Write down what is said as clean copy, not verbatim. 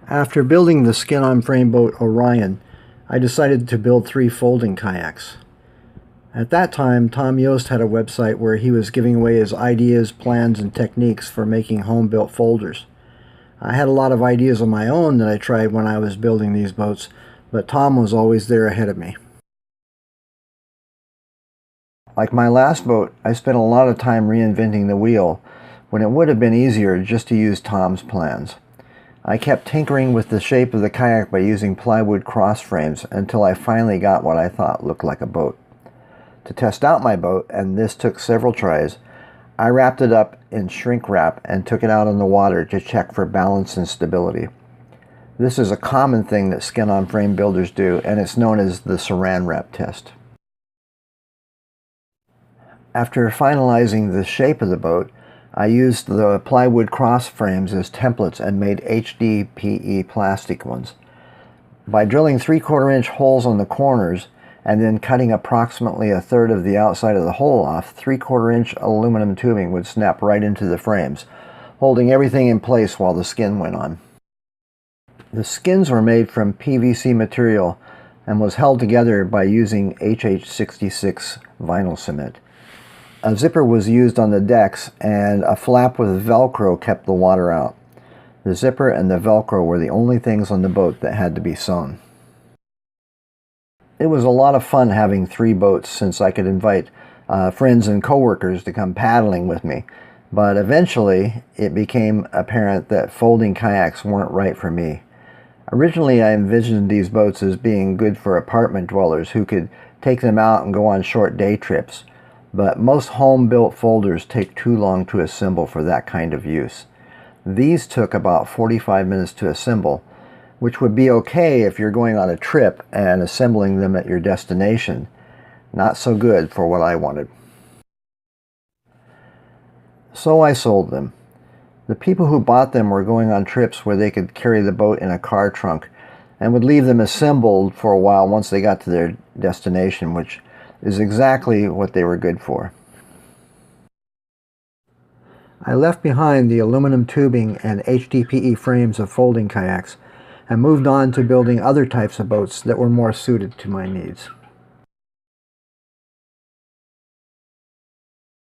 After building the skin-on frame boat Orion, I decided to build 3 folding kayaks. At that time, Tom Yost had a website where he was giving away his ideas, plans, and techniques for making home-built folders. I had a lot of ideas of my own that I tried when I was building these boats, but Tom was always there ahead of me. Like my last boat, I spent a lot of time reinventing the wheel when it would have been easier just to use Tom's plans. I kept tinkering with the shape of the kayak by using plywood cross frames until I finally got what I thought looked like a boat. To test out my boat, and this took several tries, I wrapped it up in shrink wrap and took it out on the water to check for balance and stability. This is a common thing that skin-on frame builders do, and it's known as the saran wrap test. After finalizing the shape of the boat, I used the plywood cross frames as templates and made HDPE plastic ones. By drilling 3/4 inch holes on the corners and then cutting approximately 1/3 of the outside of the hole off, 3/4 inch aluminum tubing would snap right into the frames, holding everything in place while the skin went on. The skins were made from PVC material and was held together by using HH66 vinyl cement. A zipper was used on the decks, and a flap with Velcro kept the water out. The zipper and the Velcro were the only things on the boat that had to be sewn. It was a lot of fun having 3 boats, since I could invite friends and coworkers to come paddling with me, but eventually it became apparent that folding kayaks weren't right for me. Originally, I envisioned these boats as being good for apartment dwellers who could take them out and go on short day trips. But most home-built folders take too long to assemble for that kind of use. These took about 45 minutes to assemble, which would be okay if you're going on a trip and assembling them at your destination. Not so good for what I wanted. So I sold them. The people who bought them were going on trips where they could carry the boat in a car trunk and would leave them assembled for a while once they got to their destination, which is exactly what they were good for. I left behind the aluminum tubing and HDPE frames of folding kayaks and moved on to building other types of boats that were more suited to my needs.